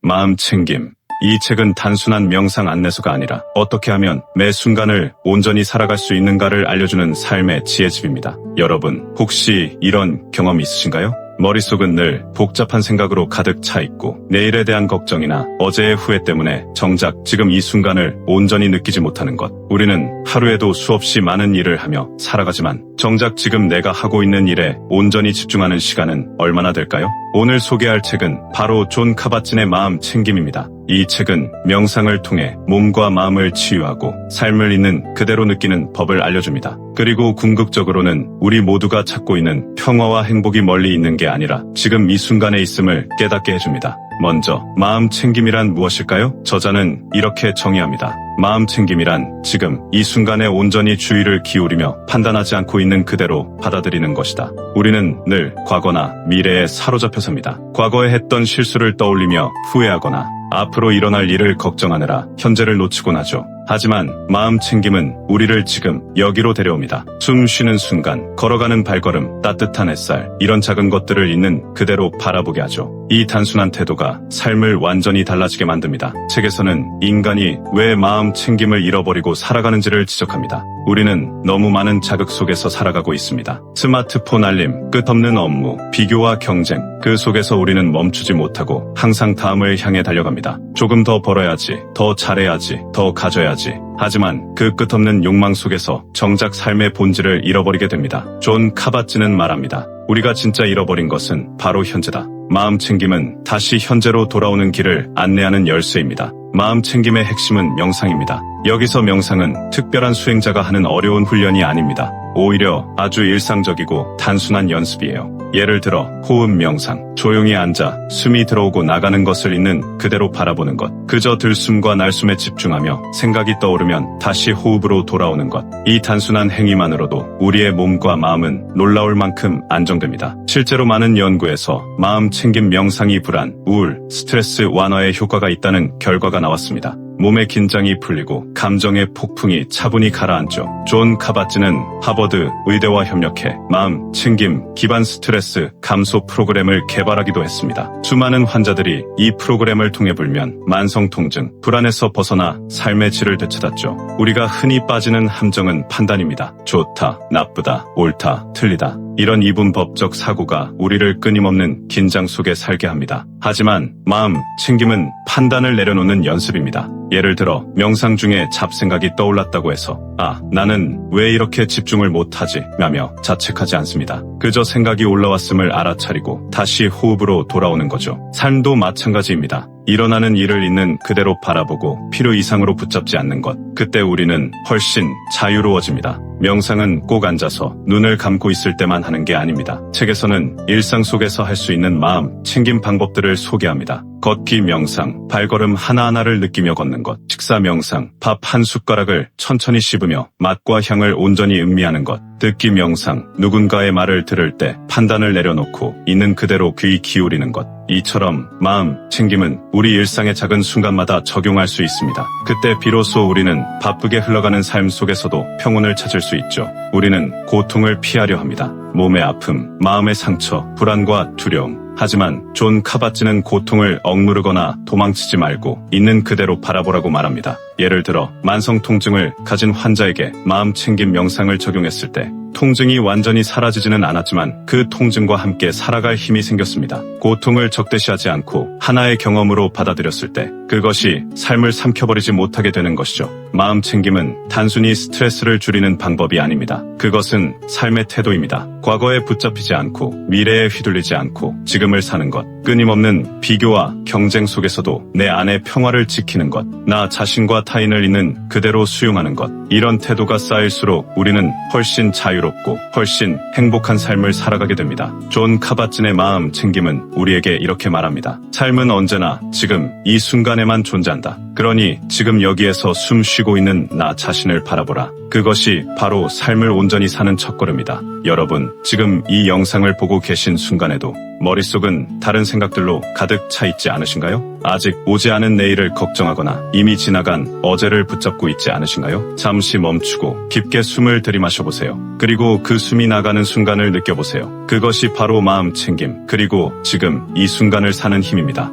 마음 챙김. 이 책은 단순한 명상 안내서가 아니라 어떻게 하면 매 순간을 온전히 살아갈 수 있는가를 알려주는 삶의 지혜집입니다. 여러분, 혹시 이런 경험 있으신가요? 머릿속은 늘 복잡한 생각으로 가득 차 있고 내일에 대한 걱정이나 어제의 후회 때문에 정작 지금 이 순간을 온전히 느끼지 못하는 것. 우리는 하루에도 수없이 많은 일을 하며 살아가지만 정작 지금 내가 하고 있는 일에 온전히 집중하는 시간은 얼마나 될까요? 오늘 소개할 책은 바로 존 카bat-진의 마음 챙김입니다. 이 책은 명상을 통해 몸과 마음을 치유하고 삶을 있는 그대로 느끼는 법을 알려줍니다. 그리고 궁극적으로는 우리 모두가 찾고 있는 평화와 행복이 멀리 있는 게 아니라 지금 이 순간에 있음을 깨닫게 해줍니다. 먼저 마음 챙김이란 무엇일까요? 저자는 이렇게 정의합니다. 마음 챙김이란 지금 이 순간에 온전히 주의를 기울이며 판단하지 않고 있는 그대로 받아들이는 것이다. 우리는 늘 과거나 미래에 사로잡혀 삽니다. 과거에 했던 실수를 떠올리며 후회하거나 앞으로 일어날 일을 걱정하느라 현재를 놓치곤 하죠. 하지만 마음 챙김은 우리를 지금 여기로 데려옵니다. 숨 쉬는 순간, 걸어가는 발걸음, 따뜻한 햇살, 이런 작은 것들을 있는 그대로 바라보게 하죠. 이 단순한 태도가 삶을 완전히 달라지게 만듭니다. 책에서는 인간이 왜 마음 챙김을 잃어버리고 살아가는지를 지적합니다. 우리는 너무 많은 자극 속에서 살아가고 있습니다. 스마트폰 알림, 끝없는 업무, 비교와 경쟁, 그 속에서 우리는 멈추지 못하고 항상 다음을 향해 달려갑니다. 조금 더 벌어야지, 더 잘해야지, 더 가져야지. 하지만 그 끝없는 욕망 속에서 정작 삶의 본질을 잃어버리게 됩니다. 존 카bat-진은 말합니다. 우리가 진짜 잃어버린 것은 바로 현재다. 마음 챙김은 다시 현재로 돌아오는 길을 안내하는 열쇠입니다. 마음 챙김의 핵심은 명상입니다. 여기서 명상은 특별한 수행자가 하는 어려운 훈련이 아닙니다. 오히려 아주 일상적이고 단순한 연습이에요. 예를 들어 호흡 명상, 조용히 앉아 숨이 들어오고 나가는 것을 있는 그대로 바라보는 것, 그저 들숨과 날숨에 집중하며 생각이 떠오르면 다시 호흡으로 돌아오는 것. 이 단순한 행위만으로도 우리의 몸과 마음은 놀라울 만큼 안정됩니다. 실제로 많은 연구에서 마음 챙김 명상이 불안, 우울, 스트레스 완화에 효과가 있다는 결과가 나왔습니다. 몸의 긴장이 풀리고 감정의 폭풍이 차분히 가라앉죠. 존 카bat-진은 하버드 의대와 협력해 마음 챙김 기반 스트레스 감소 프로그램을 개발하기도 했습니다. 수많은 환자들이 이 프로그램을 통해 불면, 만성 통증, 불안에서 벗어나 삶의 질을 되찾았죠. 우리가 흔히 빠지는 함정은 판단입니다. 좋다, 나쁘다, 옳다, 틀리다. 이런 이분법적 사고가 우리를 끊임없는 긴장 속에 살게 합니다. 하지만 마음 챙김은 판단을 내려놓는 연습입니다. 예를 들어 명상 중에 잡생각이 떠올랐다고 해서 나는 왜 이렇게 집중을 못하지? 라며 자책하지 않습니다. 그저 생각이 올라왔음을 알아차리고 다시 호흡으로 돌아오는 거죠. 삶도 마찬가지입니다. 일어나는 일을 있는 그대로 바라보고 필요 이상으로 붙잡지 않는 것. 그때 우리는 훨씬 자유로워집니다. 명상은 꼭 앉아서 눈을 감고 있을 때만 하는 게 아닙니다. 책에서는 일상 속에서 할 수 있는 마음 챙김 방법들을 소개합니다. 걷기 명상, 발걸음 하나하나를 느끼며 걷는 것, 식사 명상, 밥 한 숟가락을 천천히 씹으며 맛과 향을 온전히 음미하는 것, 듣기 명상, 누군가의 말을 들을 때 판단을 내려놓고 있는 그대로 귀 기울이는 것. 이처럼 마음 챙김은 우리 일상의 작은 순간마다 적용할 수 있습니다. 그때 비로소 우리는 바쁘게 흘러가는 삶 속에서도 평온을 찾을 수 있죠. 우리는 고통을 피하려 합니다. 몸의 아픔, 마음의 상처, 불안과 두려움. 하지만 존 카bat-진은 고통을 억누르거나 도망치지 말고 있는 그대로 바라보라고 말합니다. 예를 들어 만성 통증을 가진 환자에게 마음 챙김 명상을 적용했을 때 통증이 완전히 사라지지는 않았지만 그 통증과 함께 살아갈 힘이 생겼습니다. 고통을 적대시하지 않고 하나의 경험으로 받아들였을 때 그것이 삶을 삼켜버리지 못하게 되는 것이죠. 마음 챙김은 단순히 스트레스를 줄이는 방법이 아닙니다. 그것은 삶의 태도입니다. 과거에 붙잡히지 않고 미래에 휘둘리지 않고 지금을 사는 것, 끊임없는 비교와 경쟁 속에서도 내 안의 평화를 지키는 것, 나 자신과 타인을 있는 그대로 수용하는 것. 이런 태도가 쌓일수록 우리는 훨씬 자유롭고 훨씬 행복한 삶을 살아가게 됩니다. 존 카bat-진의 마음 챙김은 우리에게 이렇게 말합니다. 삶은 언제나 지금 이 순간에만 존재한다. 그러니 지금 여기에서 숨 쉬고 있는 나 자신을 바라보라. 그것이 바로 삶을 온전히 사는 첫걸음이다. 여러분, 지금 이 영상을 보고 계신 순간에도 머릿속은 다른 생각들로 가득 차 있지 않으신가요? 아직 오지 않은 내일을 걱정하거나 이미 지나간 어제를 붙잡고 있지 않으신가요? 잠시 멈추고 깊게 숨을 들이마셔보세요. 그리고 그 숨이 나가는 순간을 느껴보세요. 그것이 바로 마음 챙김, 그리고 지금 이 순간을 사는 힘입니다.